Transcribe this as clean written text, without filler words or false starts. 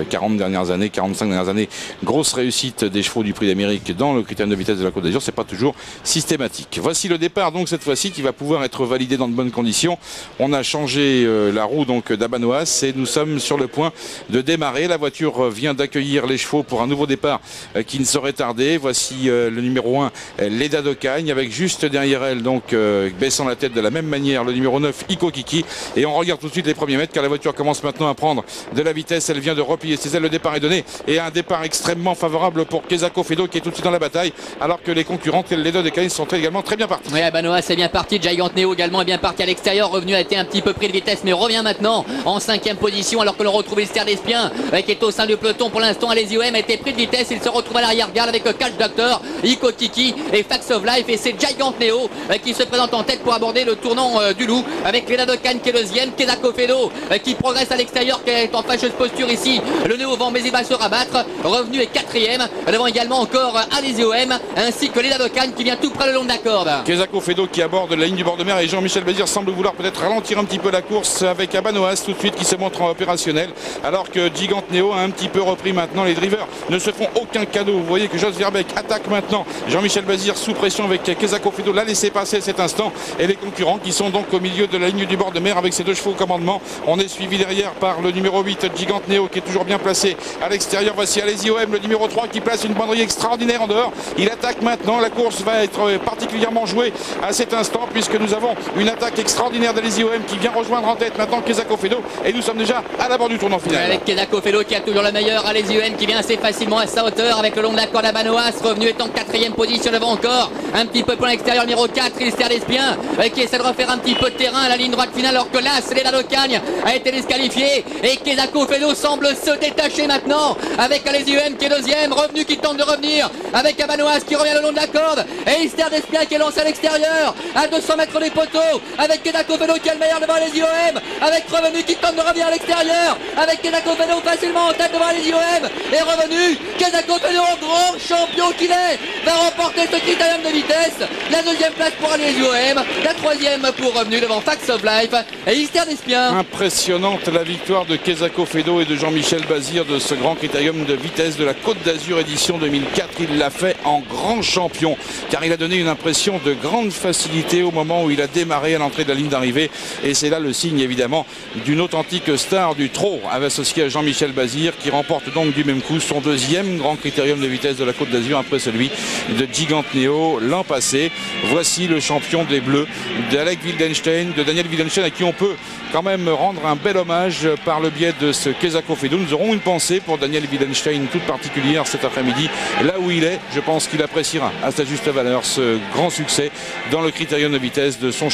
40 dernières années, 45 dernières années, grosse réussite des chevaux du Prix d'Amérique dans le critérium de vitesse de la Côte d'Azur, c'est pas toujours systématique. Voici le départ donc cette fois-ci qui va pouvoir être validé dans de bonnes conditions. On a changé la roue donc d'Abanoas et nous sommes sur le point de démarrer. La voiture vient d'accueillir les chevaux pour un nouveau départ qui ne saurait tarder. Voici le numéro 1, Leda Docagne, avec juste derrière elle donc baissant la tête de la même manière le numéro 9, Iko Kiki. Et on regarde tout de suite les premiers mètres car la voiture commence maintenant à prendre de la vitesse. Elle vient de replier ses ailes, le départ est donné et un départ extrêmement favorable pour Kezako Fedo qui est tout de suite dans la bataille alors que les concurrentes les deux Docagne sont également très bien partis. Oui, Abanoas est bien parti, Giant Neo également est bien parti à l'extérieur, Revenu a été un petit peu pris de vitesse mais revient maintenant en 5e position alors que l'on retrouve Esther Despien qui est au sein du peloton pour l'instant. Allez-y OM a été pris de vitesse, il se retrouve à l'arrière-garde avec Catch Doctor, Iko Kiki et Facts of Life et c'est Giant Neo qui se présente en tête pour aborder le tournant du Loup avec Leda Docagne qui est deuxième, Kezako Fedo qui progresse à l'extérieur, qui est en fâcheuse posture ici, le Néo vent mais il va se rabattre. Revenu est 4e, devant également encore Allez-y OM ainsi que Leda Docagne qui vient tout près le long de la corde. Kezako Fedo qui aborde la ligne du bord de mer et Jean-Michel Bazir semble vouloir peut-être ralentir un petit peu la course avec Abanoas tout de suite qui se montre en opérationnel alors que Gigant Neo a un petit peu repris maintenant. Les drivers ne se font aucun cadeau. Vous voyez que Jos Verbeek attaque maintenant Jean-Michel Bazir sous pression avec Kezako Fedo, l'a laissé passer cet instant et les concurrents qui sont donc au milieu de la ligne du bord de mer avec ses deux chevaux au commandement. On est suivi derrière par le numéro 8 Gigant Neo qui est toujours bien placé à l'extérieur. Voici Allez-y OM, le numéro 3 qui place une banderille extraordinaire en dehors. Il attaque maintenant, la course va être particulièrement jouée à cet instant puisque nous avons une attaque extraordinaire d'Allez-y OM qui vient rejoindre en tête maintenant Kezako Fedo et nous sommes déjà à l'avant du tournant final. Avec Kezako Fedo qui a toujours le meilleur, Allez-y OM qui vient assez facilement à sa hauteur avec le long de la corde Abanoas. Revenu est en 4e position devant encore un petit peu pour l'extérieur, numéro 4 Esther Despien qui essaie de refaire un petit peu de terrain à la ligne droite finale alors que là Leda Docagne a été disqualifié et Kezako Fedo semble se détacher maintenant avec Allez-y OM qui est deuxième, Revenu qui tente de revenir avec Abanoas qui revient le long de la corde et Esther Despien qui est lancé à l'extérieur à 200 mètres des poteaux avec Kezako Fedo qui est le meilleur devant Allez-y OM avec Revenu qui tente de revenir à l'extérieur avec Kezako Fedo facilement en tête devant Allez-y OM et Revenu. Kezako Fedo, grand champion qu'il est, va remporter ce critérium de vitesse. La deuxième place pour Allez-y OM, la troisième pour Revenu devant Facts of Life et Esther Despien. Impressionnante la victoire de Kezako Fedo et de Jean-Michel Bazir de ce grand critérium de vitesse de la Côte d'Azur édition 2004. Il l'a fait en grand champion car il a donné une impression de grande facilité au moment où il a démarré à l'entrée de la ligne d'arrivée et c'est là le signe évidemment d'une authentique star du trot associé à Jean-Michel Bazir qui remporte donc du même coup son deuxième grand critérium de vitesse de la Côte d'Azur après celui de Gigant Neo l'an passé. Voici le champion des Bleus d'Alec Wildenstein, de Daniel Wildenstein à qui on peut quand même rendre un bel hommage par le biais de ce Kezako Fedo. Nous aurons une pensée pour Daniel Wildenstein toute particulière cet après-midi. Là où il est, je pense qu'il appréciera à sa juste valeur ce grand succès dans le critérium de vitesse de son champion.